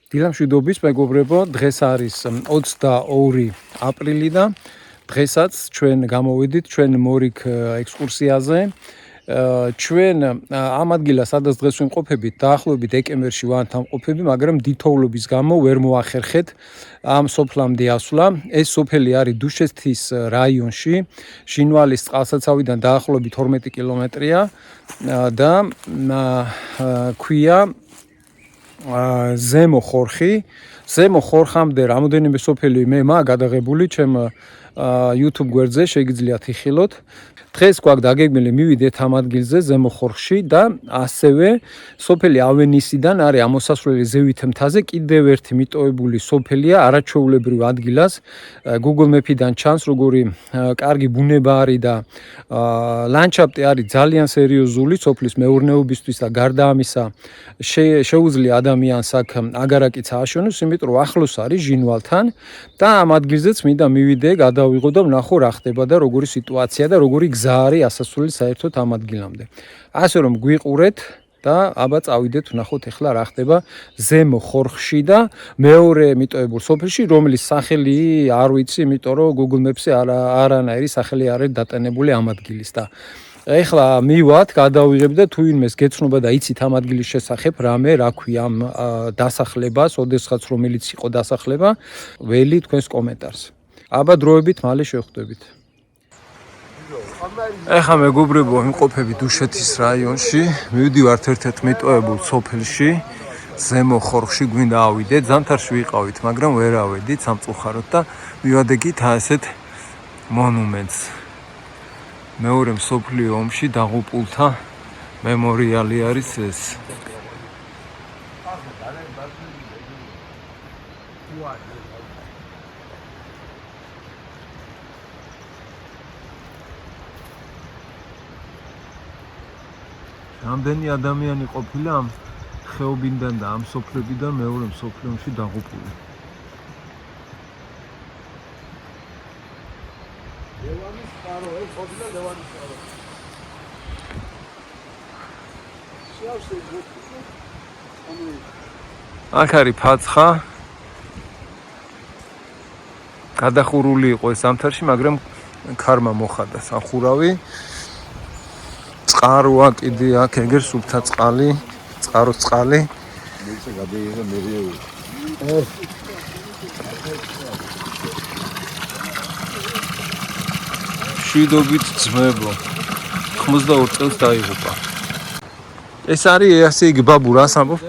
დილამშვიდობის მეგობრებო, დღეს არის 22 აპრილი და დღესაც ჩვენ გამოვიდით ჩვენ მორიგ ექსკურსიაზე. ჩვენ ამ ადგილას სადაც დღეს ვიმყოფებით, დაახლოებით დეკემბერში ვართ ამ ყოფები, მაგრამ დითოვლობის გამო ვერ მოახერხეთ ამ სოფლამდე ასვლა. ეს სოფელი არის დუშეთის რაიონში, ჟინვალის წყალსაცავიდან დაახლოებით 12 კილომეტრია და ქვია ზემო ხორხამდე რამოდენიმე სოფელი მე გადაღებული ჩემ YouTube გვერდზე შეგიძლიათ იხილოთ. დღეს გვაქვს დაგეგმილი მივიდეთ ამ ადგილზე ზემო ხორხში და ასევე სოფელი ავენისიდან არის ამოსასვლელი ზევით მთაზე კიდევ ერთი მიტოვებული სოფელია არაჩვეულებრივ ადგილას. Google Map-იდან ჩანს როგორი კარგი ბუნება არის და ლანდშაფტი არის ძალიან სერიოზული სოფლის მეურნეობისთვის და გარდა ამისა შეუძლია ადამიანს აქ აგარაკიც ააშენოს, იმიტომ რომ ახლოს არის ჟინვალთან და ამ ადგილზეც მინდა მივიდე, გადავიღო და ვნახო რა ხდება და როგორი სიტუაცია და როგორი გზა არის ასასვლელი საერთოდ ამ ადგილამდე. ასე რომ გვიყურეთ და აბა წავიდეთ ვნახოთ ახლა რა ხდება ზემო ხორხში და მეორე მიტოვებულ სოფელში, რომლის სახელი არ ვიცი, იმიტომ რომ Google Maps-ზე არანაირი სახელი არ არის დატანებული ამ ადგილის და ეხლა მივად, გადავიღებ და თუ ვინმეს გეცნობა და იცით ამ ადგილის შესახებ რამე, რა ქვია ამ დასახლებას, ოდესღაც რომელიც იყო დასახლება, ველი თქვენს კომენტარს. აბა დროებით მალე შევხვდებით. ეხლა მეგობრებო, ვიმყოფები დუშეთის რაიონში, მივდივართ ერთ-ერთ მიტოვებულ სოფელში, ზემო ხორხში გვინდა ავიდეთ, ზამთარში ვიყავით, მაგრამ ვერ ავედით სამწუხაროდ და მივადებით ასეთ მონუმენტს. მეორე მსოფლიო ომში დაღუპულთა მემორიალი არის ეს. რამდენი ადამიანი ყოფილა ამ ხეობიდან და ამ სოფლებიდან მეორე მსოფლიო ომში დაღუპული. აქ არის ფაცხა. გადახურული იყო ეს ზამთარში, მაგრამ ქარმა მოხადა სახურავი. წყაროა კიდე აქ ეგერ სუფთა წყალი, წყაროს წყალი. შვიდობით ძმებო 92 წელს დაიღუპა. ეს არის ასე იგი ბაბუ რას ამბობ?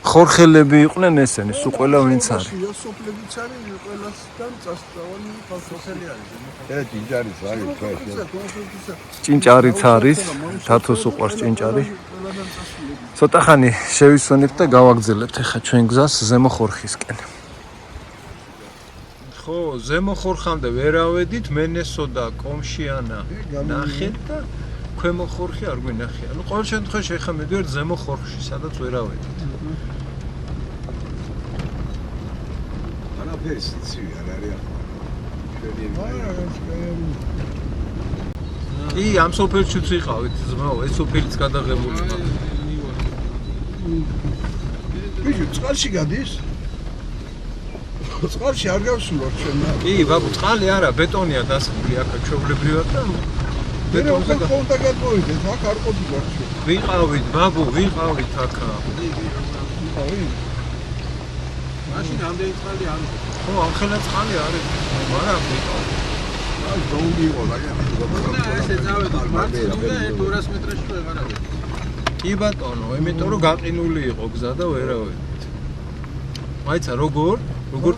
ხორხელები იყვნენ ესენი, სულ ყველა ვინც არის. სოფლებიც არის, ყველასთან წასწავალი სოფელი არის. ჭინჭარიც არის, თათოს უყვარს ჭინჭარი. ცოტა ხანი შევისვენებთ და გავაგზავნებთ ახლა ჩვენ გზას ზემო ხორხისკენ. ხო, ზემო ხორხამდე ვერ ავედით, მენესო და კომშიანა ნახეთ და ქვემო ხორხი არ გვინახია. ნუ ყოველ შემთხვევაში ახლა მივიდეთ ზემო ხორხში, სადაც ვერ ავედით. არაფერს იცი არ არის. კი, ამ სოფელშიც ვიყავით, ზმაო, ეს სოფელიც გადაღებული იყო. ბიჭო, წყალში გადის? წყალში არ გავსულოთ ჩვენ. კი, ბაბუ, წყალი არა, ბეტონია დასხმული აქ ჩვეულებრივად და ბეტონზე კონტა გადმოვიდეთ, აქ არ ყოფილიყავით ჩვენ. ვიყავით, ბაბუ, ვიყავით აქ. მაშინ ამდენი წყალი არის. ხო, ახლა წყალი არის, მაგრამ ვიყავით. აი, დოუნდი იყო, ესე წავედი, მარცხნივ და 200 მეტრში ვეღარ ავედი. კი ბატონო, იმიტომ რომ გაყინული იყო გზა და ვერ ავედით. მაიცა როგორ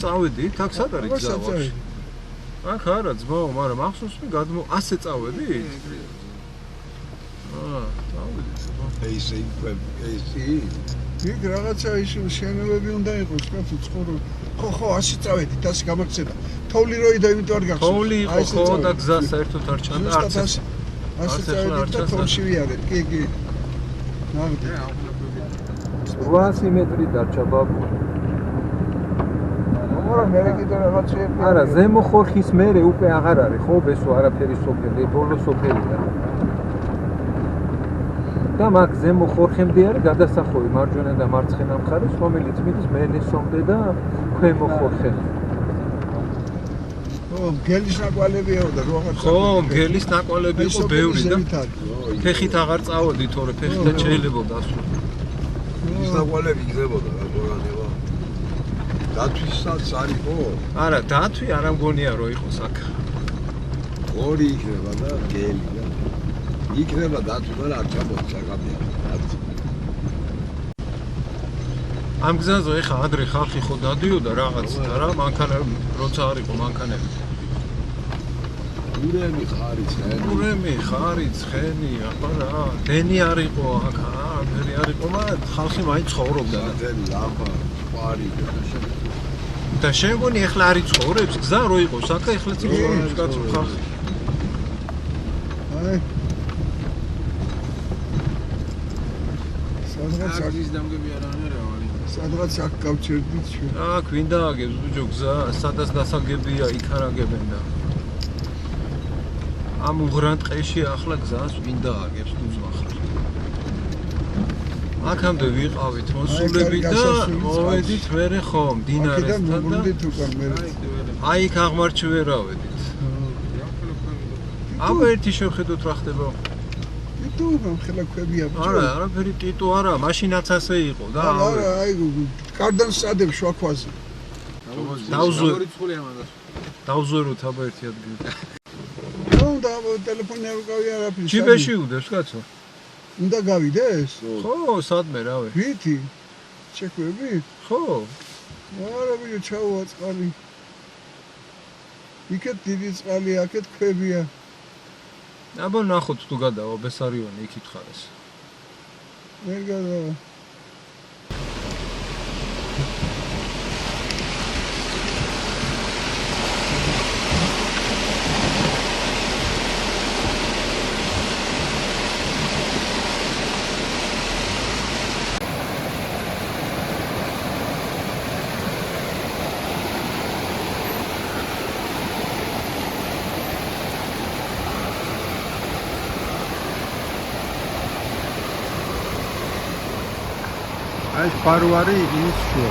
წავედით? აქ სად არის გზა ვაფშე? აქ არა ძმაო, მაგრამ ახსოვს რომ ასე წავედით? წავედით. ესე იქ რაღაცა ის შენობები უნდა იყოს, კაცო, ცხოვრო. ხო, ასე წავედით, ასე გამაქცევა. თოვლი როიდა, იმიტომ არ გახსოვს. თოვლი იყო, ხო და გზა საერთოდ არ ჩანდა, არც ასე წავედით და თოვლში ვიარეთ. კი. ნახე. 800 მეტრი დარჩა ბაბუ. მაგრამ მე კიდე რაღაცები. არა, ზემო ხორხის მერე უკვე აღარ არის, ხო, ბესო არაფერი სოფელი, ბოლო სოფელია. და მაგ ზემო ხორხემდე არის გადასახვევი მარჯვენა და მარცხენა მხარეს, რომელიც მიდის მელესომდე და ქვემო ხორხემდე. გელის ნაკვალებია და რაღაც. ხო, გელის ნაკვალები იყო ბევრი და ფეხით აღარ წავოდი, თორე ფეხით შეიძლება დასვა. ის ნაკვალები იქნებოდა რა მოგანება. დათვისაც არისო? არა, დათვი არ ამგონია რომ იყოს აქ. ორი იქნება და გელი და იქნება დათვი, მაგრამ არ ჩამოდის საკაბია. ამ გზაზე ეხა ადრე ხალხი ხო დადიოდა რაღაც და რა მანქანები როცა არ იყო მანქანები. ურემი ხარი ცხენი. ურემი ხარი ცხენი, აბა რა, დენი არ იყო აქ, ვერი არ იყო, მაგრამ ხალხი მაინც ცხოვრობდა და დენი ლამპა, სპარი და შეგონი ეხლა არ იცხოვრებს, გზა რო იყოს, აქ ეხლა ცხოვრობს კაცო ხალხი. აი. სადღაც ის დამგები არ არის. სადღაც აქ გავჩერდით ჩვენ. აქ ვინ დააგებს ბიჭო გზა, სადაც დასაგებია, იქ არ აგებენ და ამ უღრან ტყეში ახლა გზას ვინ დააგებს თუ ზვახარ. აქამდე ვიყავით მოსულები და მოვედით მერე ხო მდინარესთან და მოვიდით უკან მერე. აი იქ აღმარჩი ვერავედით. აბა ერთი შევხედოთ რა ხდება. ტიტუ ხელა ქვებია ბიჭო. არა, არაფერი ტიტუ არა, მაშინაც ასე იყო და არა, აი კარდან სადებ შუაქვაზე. დავზვეროთ აბა ერთი ადგილი. და ტელეფონი არ უკავია არაფერი. ჯიბეში უდევს კაცო. უნდა გავიდეს? ხო, სადმე რავი. ვითი? შეკვები? ხო. არა ბიჭო, ჩაუვა წყალი. იქეთ დიდი წყალი, აქეთ ქვებია. აბა ნახოთ თუ გადავა ბესარიონი იქით ხარეს. ვერ გადავა. აი სპარო არის იმის შუა.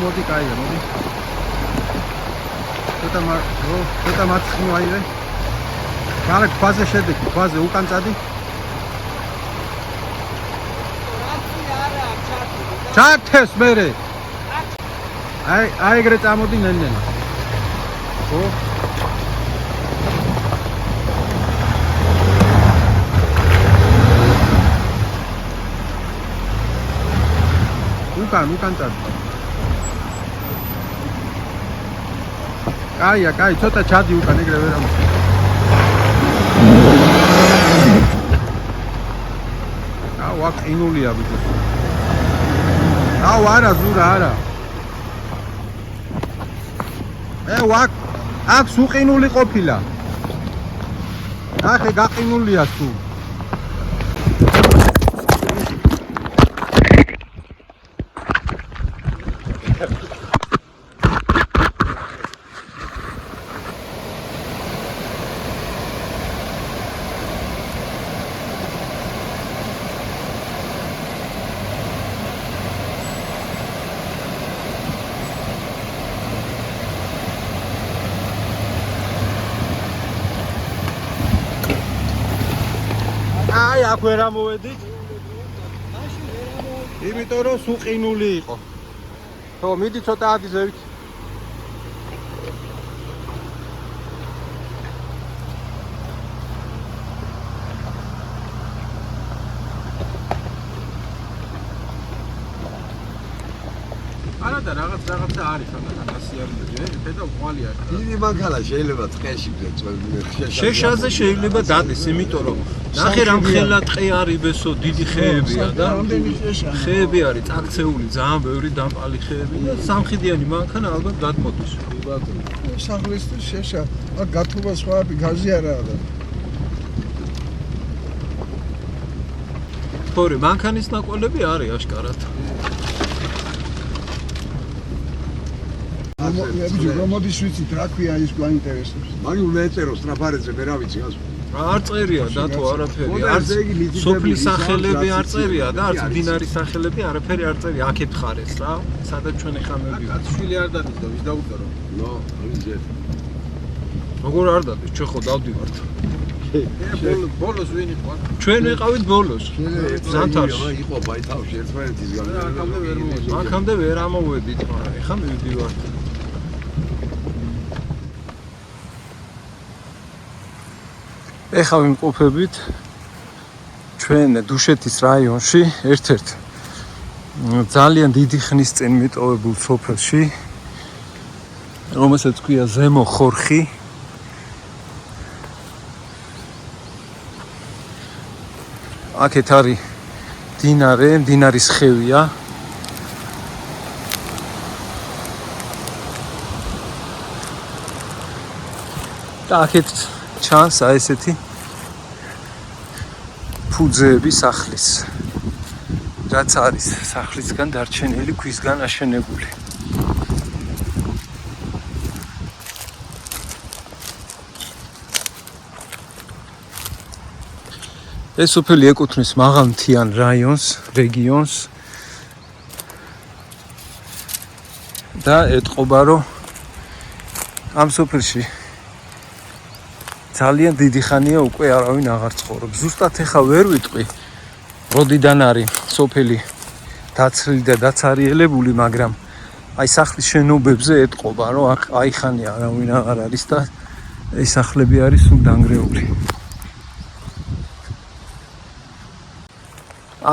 მოდი, კაია, მოდი. ცოტა მარცხნივ აიღე. გარეთ ქვაზე შედექი, ქვაზე უკან წადი. ჩართეს მერე. აი ეგრე წამოდი ნენელა. ხო? უკან წადი. კაი, ცოტა ჩადი უკან, ეგრე ვერ ამბობ. აუ, აქ ყინულია ბიჭო. აუ, არა, ზურა, არა. აქ სუყინული ყოფილა. ახე გაყინულია სულ. აი აქ ვერ ამოვედით. იმიტომ რომ სუყინული იყო. ხო, მიდი ცოტა ადიზევით. არა და რაღაცა არის ამათ ასე არის და ყვალი არის. დიდი მანქანა შეიძლება ტყეში წვევი. შეშაზე შეიძლება დადეს, იმიტომ რომ ნახე რამხელა ტყე არის ბესო, დიდი ხეებია და ხეები არის წაქცეული, ძალიან ბევრი დამპალი ხეები და სამხიდიანი მანქანა ალბათ გადმოდის. სახლისთვის შეშა, აქ გათობა სხვა გაზი არაა და. თორე მანქანის ნაკვალები არის აშკარად. რომოდის ვიცით რა ქვია ის გვაინტერესებს. მაგ უნდა ეწერო სტრაფარეზე მე რა ვიცი გასულ. არ წერია დათო არაფერი. არც სოფლის სახელები არ წერია და არც მდინარის სახელები არაფერი არ წერია. აქეთ ხარეს რა. სადაც ჩვენ ეხამები. შვილი არ დადის და ვის დაუწერო? ნო, ამიჯერ. როგორ არ დადის? ჩვენ ხო დავდივართ. ბოლოს ვინი ყვა? ჩვენ ვიყავით ბოლოს. ზამთარში. იყო ბაითავში ერთმანეთის აქამდე ვერ მოვედი. აქამდე ვერ ამოვედით, მაგრამ ეხლა მივდივართ. ეხლა ვიმყოფებით ჩვენ დუშეთის რაიონში, ერთ-ერთ ძალიან დიდი ხნის წინ მიტოვებულ სოფელში, რომელსაც ქვია ზემო ხორხი. აქეთ არის მდინარე, მდინარის ხევია. და აქეთ ჩანს აი ესეთი ფუძეები სახლის, რაც არის სახლისგან დარჩენილი ქვისგან აშენებული. ეს სოფელი ეკუთვნის მაღალმთიან რეგიონს და ეტყობა, რომ ამ სოფელში ძალიან დიდი ხანია უკვე არავინ აღარ ცხოვრობს. ზუსტად ეხა ვერ ვიტყვი, როდიდან არის სოფელი დაცლილი და დაცარიელებული, მაგრამ აი სახლის შენობებზე ეტყობა, რომ აქ აიხანია არავინ აღარ არის და ეს სახლები არის სულ დანგრეული.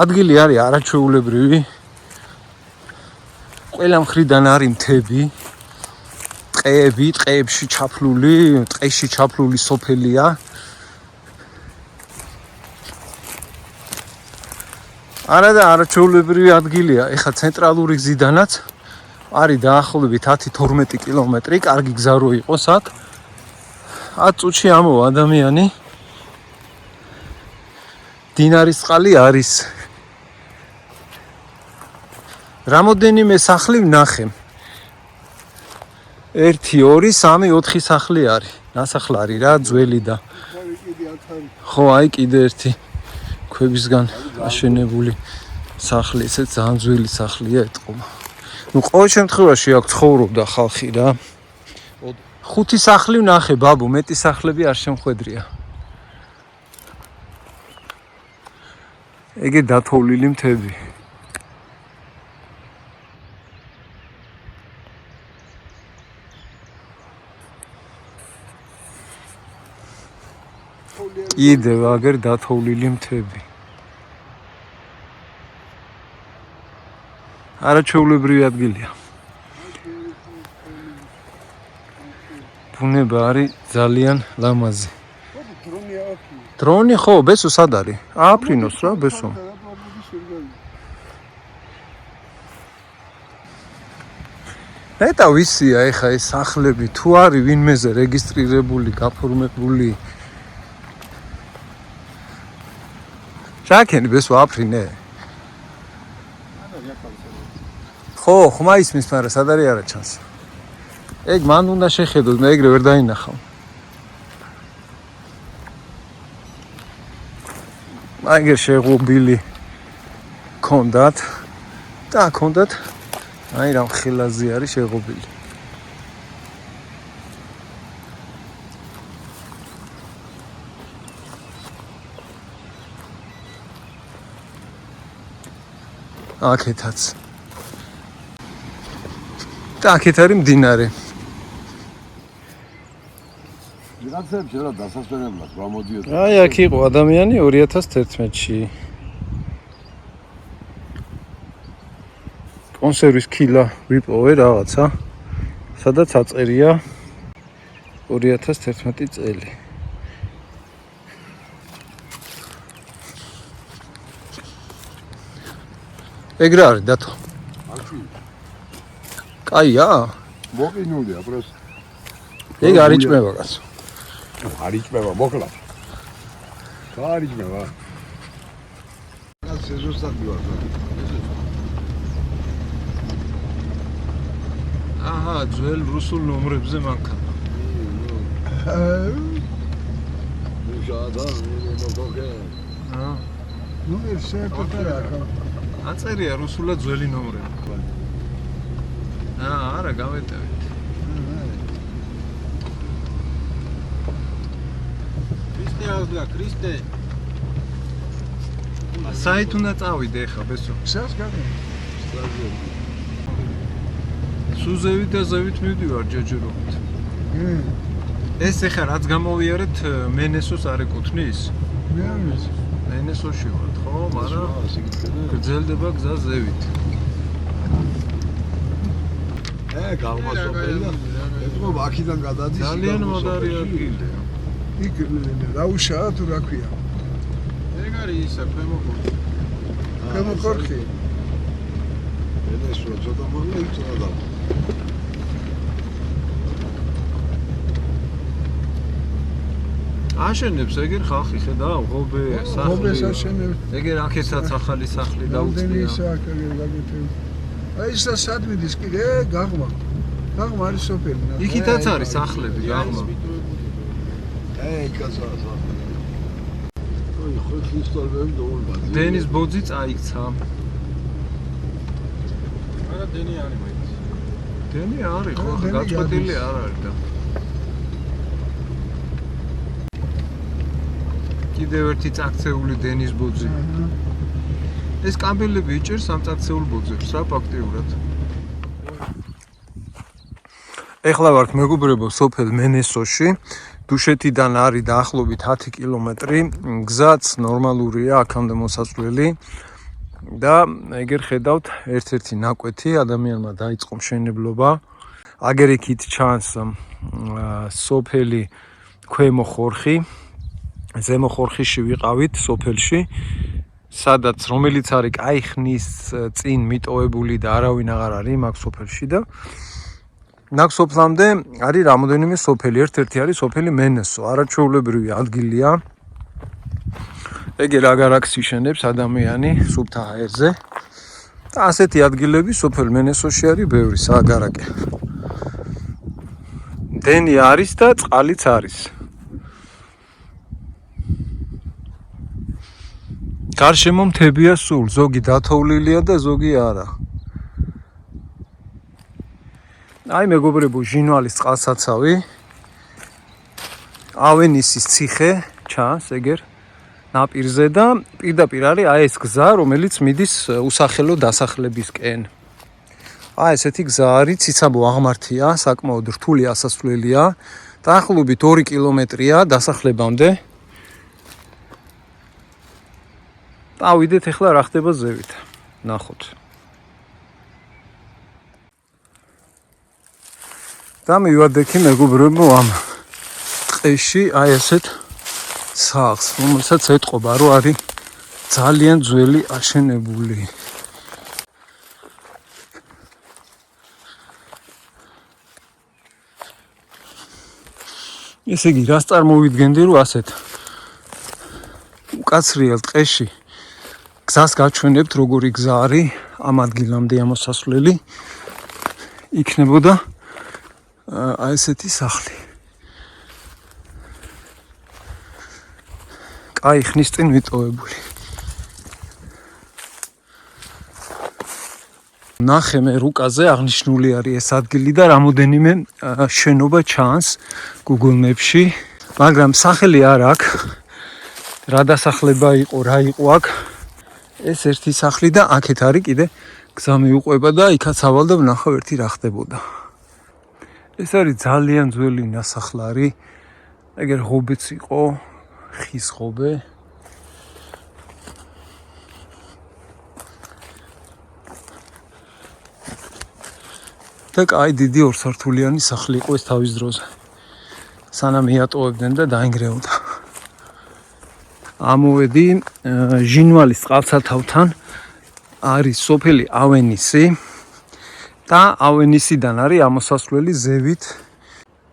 ადგილი არის არაჩვეულებრივი. ყველა მხრიდან არის მთები. ტყეებში ჩაფლული სოფელია. არაჩვეულებრივი ადგილია. ეხა ცენტრალური გზიდანაც არის დაახლოებით 10-12 კილომეტრი, კარგი გზა რო იყოს აქ. 10 წუთში ამოვა ადამიანი. მდინარის წყალი არის. რამოდენიმე სახლი ვნახე. 1, 2, 3, 4 სახლი არის. ნასახლარი რა, ძველი და. ხო, აი კიდე ერთი ქვებისგან აშენებული სახლი, ესე ძალიან ძველი სახლია ეტყობა. ნუ ყოველ შემთხვევაში აქ ცხოვრობდა ხალხი რა. 5 სახლი ვნახე, ბაბუ, მეტი სახლები არ შემხვედრია. ეგე დათოვლილი მთები. კიდევ აგერ დათოვლილი მთები. არაჩვეულებრივი ადგილია. ბუნება არის ძალიან ლამაზი. დრონი ხო, ბესო სად არის? ააფრინოს რა, ბესო. ნეტა ვისია ეხა ეს სახლები, თუ არის ვინმეზე რეგისტრირებული, გაფორმებული. ჩაკენი ბესო აფრინე. ხო, ხმა ისმის, მაგრამ სად არის არა ჩანს. ეგ მან უნდა შეხედოთ, მე ეგრე ვერ დაინახავ. აგერ შეღობილი კონდათ და კონდათ აი რამ ხილაზე არის შეღობილი. აქეთაც და აქეთ არის მდინარე. ვიღაცებს რა დასასვენებლად გამოდიოდა. აი აქ იყო ადამიანი 2011-ში. კონსერვის ქილა ვიპოვე რაღაცა, სადაც აწერია 2011 წელი. ეგ რა არის დათო? კაია? მოყინულია პროს. ეგ არ იჭმება კაცო. არ იჭმება, მოკლა. არ იჭმება. კაცი ზუსტად მივარ. აჰა, ძველ რუსულ ნომრებზე მანქანა. მუშადა, მოგოგე. აა, ნუ ერთ რა ხა. აწერია რუსულად ძველი ნომრები. არა, გავეტევით. ქრისტე ავდა, ქრისტე. საით უნდა წავიდე ხა, ბესო. სას გაგი? სუზევით და ზევით მივდივარ ჯეჯერობით. ეს ეხა რაც გამოვიარეთ მენესოს არ ეკუთვნის? მე არ ვიცი. მენესოში ვართ, ხო? მაგრამ გრძელდება გზა ზევით. გამოსოფელი და ეთქო აქედან გადადის. ძალიან მოდარი ადგილია. იქ რაუშაა თუ რა ქვია? ეგ არის ისა ქვემო ხორხი. ქვემო ხორხი. ენესო ცოტა მოგლა იწოდა. აშენებს ეგერ ხალხი ხედავ, ღობე, სახლი. ღობეს აშენებს. ეგერ აქეცაც ახალი სახლი დაუწყია. აი ეს სად მიდის კიდე გაღმა. გაღმა არის სოფელი. იქითაც არის სახლები, გაღმა. კაცაა. ой, хоть ისტორიები დაულბა. დენის ბოძი წაიქცა. არა დენი არის მაინც. დენი არის, ხო, დენი გაწყვეტილი გადის. არ არის და. კიდევ ერთი წაქცეული დენის ბოძი. ეს კაბელები იჭერს ამ წაქცეულ ბოძებს, რა ფაქტიურად. ეხლა ვართ მეგობრებო სოფელ მენესოში. დუშეთიდან არის დაახლოებით 10 კილომეტრი. გზაც ნორმალურია, აქამდე მოსასვლელი. და ეგერ ხედავთ ერთ-ერთი ნაკვეთი ადამიანმა დაიწყო მშენებლობა. აგერ იქით ჩანს სოფელი ქვემო ხორხი. ზემო ხორხიში ვიყავით სოფელში, სადაც რომელიც არის კაი ხნის წინ მიტოვებული და არავინ აღარ არის მაგ სოფელში და მაგ სოფლამდე არის რამოდენიმე სოფელი, ერთ-ერთი არის სოფელი მენესო, არაჩვეულებრივი ადგილია. ეგერ აგარ აქვს იშენებს ადამიანი სუფთა ჰაერზე. და ასეთი ადგილები სოფელ მენესოში არის ბევრი, სააგარაკე. დენი არის და წყალიც არის. გარშემო მთებია სულ, ზოგი დათოვლილია და ზოგი არა. აი მეგობრებო, ჟინვალის წყალსაცავი. ავენისის ციხე ჩანს ეგერ ნაპირზე და პირდაპირ არის აი ეს გზა, რომელიც მიდის უსახელო დასახლებისკენ. აი ესეთი გზა არის, ციცაბო აღმართია, საკმაოდ რთული ასასვლელია. დაახლოებით 2 კილომეტრია დასახლებამდე. ავიდეთ ახლა რა ხდება ზევით. ნახოთ. და მივადექი მეგობრებო ამ ტყეში აი ესეთ სახლს, რომელსაც ეტყობა რომ არის ძალიან ძველი აშენებული. ესე იგი, რას წარმოვიდგენდი რომ ასეთ უკაცრიელ ტყეში გზას გაჩვენებთ, როგორი გზა არის ამ ადგილამდე ამოსასვლელი იქნებოდა აი ესეთი სახლი. კაი ხნის წინ მიტოვებული. ნახე რუკაზე აღნიშნული არის ეს ადგილი და რამოდენიმე შენობა ჩანს Google Maps-ში, მაგრამ სახელი არ აქვს. რა დასახლება იყო, რა იყო აქ? ეს ერთი სახლი და აქეთ არის კიდე გზა მიუყვება და იქაც ავალ და ვნახავ ერთი რა ხდებოდა. ეს არის ძალიან ძველი ნასახლარი. ეგერ ღობეც იყო, ხის ღობე. და კაი დიდი ორსართულიანი სახლი იყო ეს თავის დროზე. სანამ მიატოვებდნენ და დაინგრეოდა. ამოვედი ჟინვალის წყალსაცავთან არის სოფელი ავენისი და ავენისიდან არის ამოსასვლელი ზევით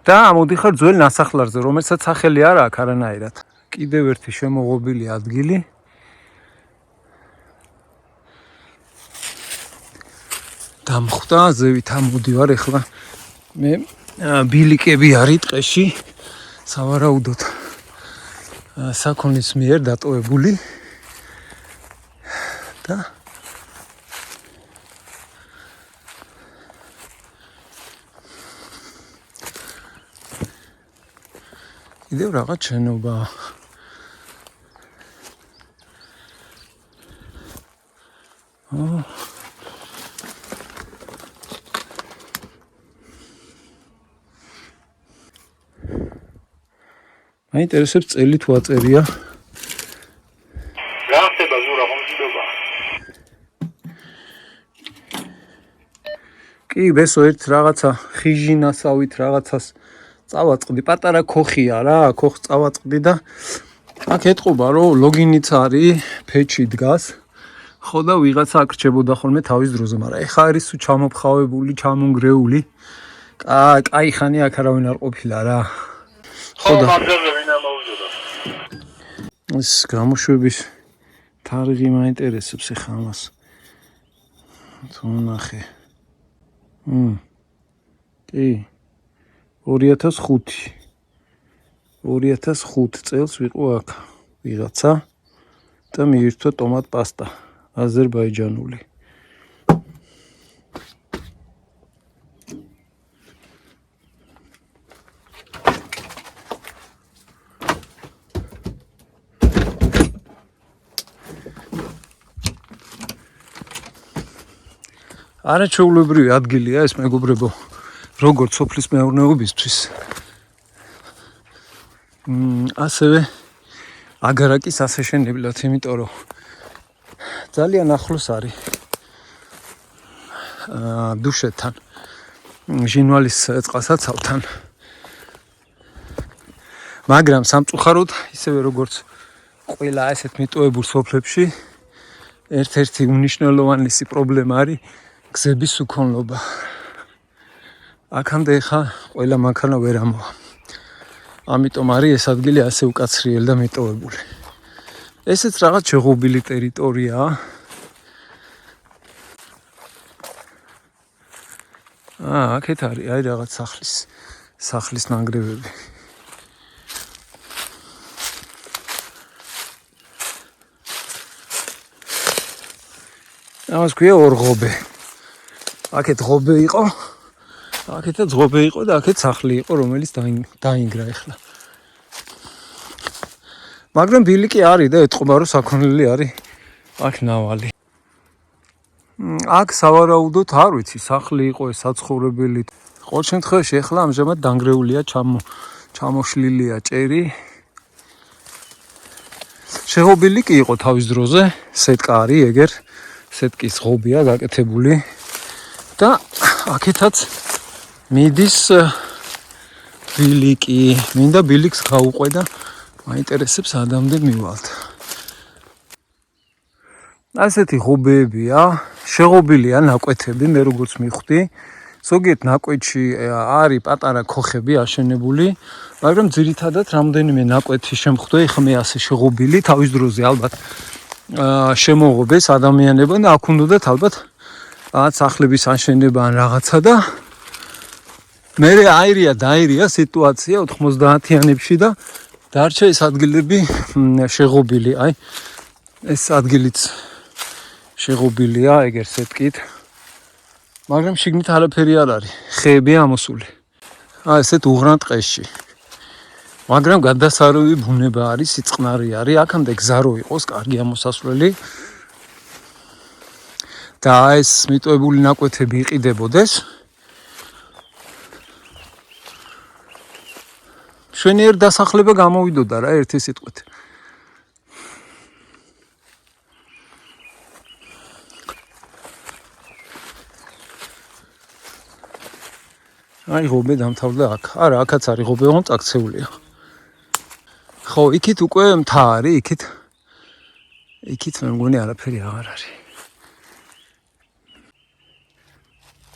და ამოდიხარ ძველ ნასახლარზე, რომელსაც სახელი არ აქვს არანაირად. კიდევ ერთი შემოღობილი ადგილი. დამხვდა, ზევით ამოდივარ ეხლა. მე ბილიკები არის ტყეში, სავარაუდოდ საქონლის მიერ დატოვებული და კიდევ რაღაც შენობა. მაინტერესებს წელი თუ აწერია. რა ხდება ზურა ხომჭდება? კი, ბესო ერთ რაღაცა ხიჟინასავით რაღაცას წავაწყდი, პატარა ქოხია რა, ქოხს წავაწყდი და აქ ეთყობა რომ ლოგინიც არის, ფეჩი დგას. ხო და ვიღაცა აკრჩებოდა ხოლმე თავის დროზე, მაგრამ ეხა არის თუ ჩამოფხავებული, ჩამონგრეული. კაი ხანი აქ არავინ არ ყოფილა რა. ხო და ეს გამოშვების თარიღი მაინტერესებს ეხა ამას. თუ ნახე. კი. 2005 წელს ვიყო აქ ვიღაცა და მიირთვა ტომატ პასტა აზერბაიჯანული. არაჩვეულებრივი ადგილია ეს მეგობრებო, როგორც სოფლის მეურნეობისთვის. ასევე აგარაკის ასაშენებლად, იმიტომ რომ ძალიან ახლოს არის დუშეთთან, ჟინვალის წყალსაცავთან. მაგრამ სამწუხაროდ, ისევე როგორც ყველა ასეთ მიტოვებულ სოფლებში, ერთ-ერთი უნიშნელოვანესი პრობლემა არის გზების უქონლობა. აქამდე ხა ყველა მანქანა ვერ ამოვა. ამიტომ არის ეს ადგილი ასე უკაცრიელი და მიტოვებული. ესეც რაღაც შეღობილი ტერიტორიაა. აქეთ არის აი რაღაც სახლის ნანგრევები. ამას ქვია ორღობე. აქეთ ღობე იყო. აქეთაც ღობე იყო და აქეთ სახლი იყო, რომელიც დაინგრა ახლა. მაგრამ ბილიკი არის და ეთყობა რომ საქონელი არის აქ ნავალი. აქ სავარაუდოდ არ ვიცი, სახლი იყო ეს საცხოვრებელი. ყოველ შემთხვევაში ახლა ამჟამად დანგრეულია, ჩამოშლილია ჭერი. შეღობილი კი იყო თავის დროზე, სეტკა არის ეგერ, სეტკის ღობია გაკეთებული და აქეთაც მიდის ბილიკი. მინდა ბილიკს გავუყვე და მაინტერესებს ადამდე მივალთ. ასეთი ღობეებია, შეღობილია ნაკვეთები, მე როგორც მივხვდი. ზოგიერთ ნაკვეთში არის პატარა ქოხები აშენებული, მაგრამ ძირითადად რამდენიმე ნაკვეთი შემხვდა, ეხლა მე ასე შეღობილი, თავის დროზე ალბათ შემოღობეს ადამიანებმა და აქ უნდათ ალბათ სახლების აშენება ან რაღაცა და მე დაირია სიტუაცია 90-იანებში და დარჩა ეს ადგილები შეღობილი. აი ეს ადგილიც შეღობილია ეგერ სეტკით. მაგრამ შიგნით არაფერი არ არის. ხეები ამოსული. ესეთ უღრან ტყეში. მაგრამ გადასარევი ბუნება არის, სიწყნარი არის. აქამდე გზა რო იყოს, კარგი ამოსასვლელი. და ეს მიტოვებული ნაკვეთები იყიდებოდეს. შვენიერ დასახლება გამოვიდოდა რა ერთი სიტყვით. აი ღობე დამთავრდა აქ. არა, აქაც არის ღობე, ოღონდ წაქცეულია. ხო, იქით უკვე მთა არის, იქით მე მგონი არაფერი აღარ არის.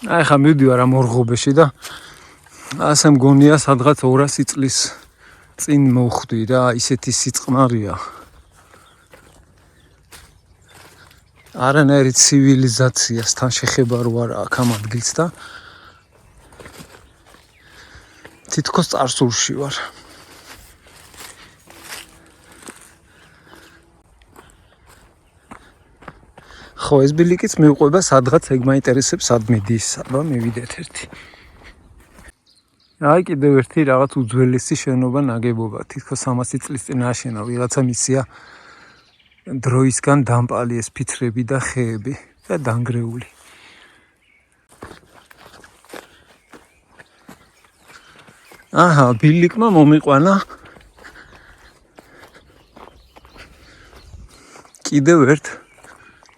აი ხა მივდივარ ამ ორ ღობეში და ასე მგონია სადღაც 200 წლის წინ მოვხვდი რა, ისეთი სიწყნარია. არანაირი ცივილიზაციასთან შეხება რო არ აქვს ამ ადგილს და თითქოს წარსულში ვარ. ხო, ეს ბილიკიც მივყვება სადღაც ეგ მაინტერესებს სად მიდის, აბა მივიდეთ ერთი. აი კიდევ ერთი რაღაც უძველესი შენობა ნაგებობა, თითქოს 300 წლის წინ აშენა, ვიღაცა მისია დროისგან დამპალი ეს ფიცრები და ხეები და დანგრეული. აჰა, ბილიკმა მომიყვანა კიდევ ერთ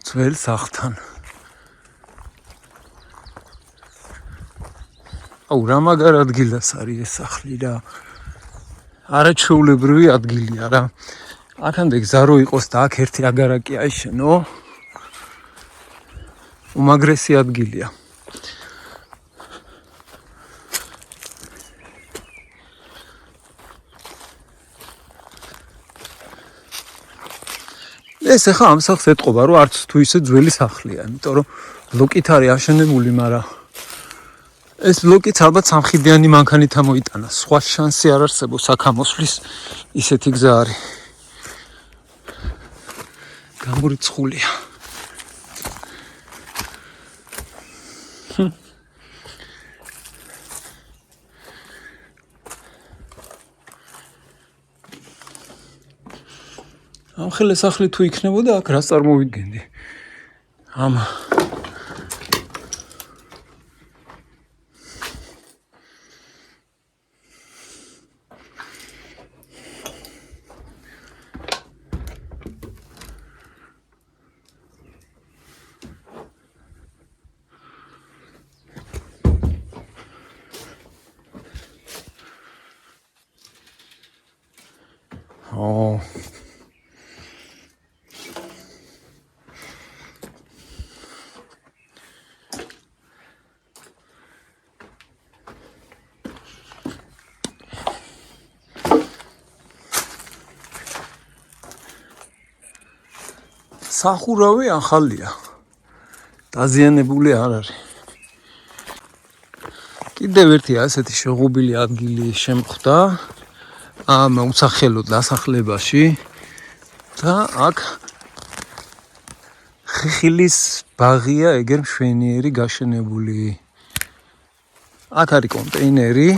ძველ სახლთან. აუ, რა მაგარ ადგილას არის ეს სახლი რა. არაჩვეულებრივი ადგილია რა. აქამდე გზა რო იყოს და აქ ერთი აგარაკი აიშენო. უმაგრესი ადგილია. ეს ახლა ამ სახლს ეტყობა რომ არც თუ ისე ძველი სახლია, იმიტომ რომ ბლოკით არის აშენებული, მაგრამ ეს ბლოკიც ალბათ სამხიდიანი მანქანით ამოიტანა. სხვა შანსი არ არსებობს აქ ამოსვლის, ისეთი გზა არის. გამორიცხულია. ამ ხელე სახლი თუ იქნებოდა აქ რას წარმოვიდგენდი? ამ სახურავი ახალია. დაზიანებული არ არის. კიდევ ერთი ასეთი შეღუბილი ადგილი შემხვდა ამ უსახელო დასახლებაში და აქ ხიხილის ბაღია ეგერ მშვენიერი გაშენებული. აქ არის კონტეინერი.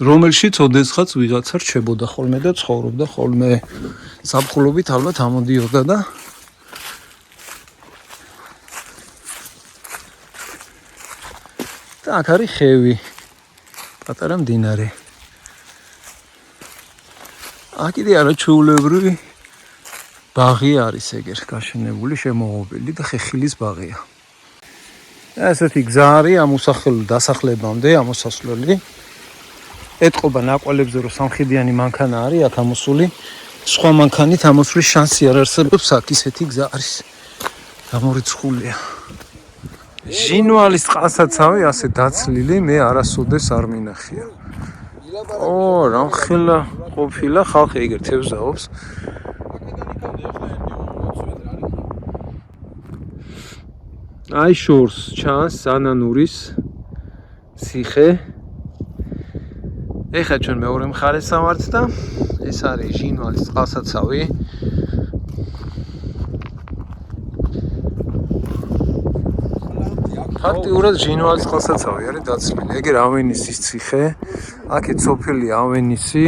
რომელშიც ოდესღაც ვიღაცა რჩებოდა ხოლმე და ცხოვრობდა ხოლმე. ზაფხულობით ალბათ ამოდიოდა და აქ არის ხევი, პატარა მდინარე. აქ კიდე არაჩვეულებრივი ბაღი არის ეგერ გაშენებული, შემოღობილი და ხეხილის ბაღია. ესეთი გზა არის ამ უსახელო დასახლებამდე, ამოსასვლელი. ეტყობა ნაკვალებზე რომ სამხიდიანი მანქანა არის აქ ამოსული, სხვა მანქანით ამოსვლის შანსი არ არსებობს, აქ ისეთი გზა არის. გამორიცხულია. ჟინვალის წყალსაცავი ასე დაცლილი მე არასოდეს არ მინახია. რამხელა ყოფილა ხალხი ეგერ თევზაობს. აი შორს ჩანს ანანურის ციხე. ეხლა ჩვენ მეორე მხარეს ავართ და ეს არის ჟინვალის წყალსაცავი. ფაქტიურად ჟინვალის წყალსაცავი არის დაცლილი. ეგერ ავენისის ციხე, აქეთ სოფელი ავენისი.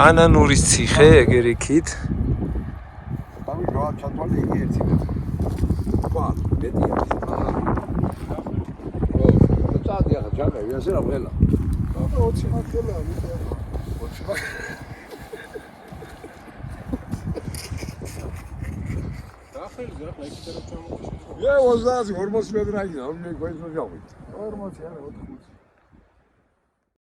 ანანურის ციხე ეგერ იქით. Я вот знаю, 40 метров, он мне говорит, что делать. 40,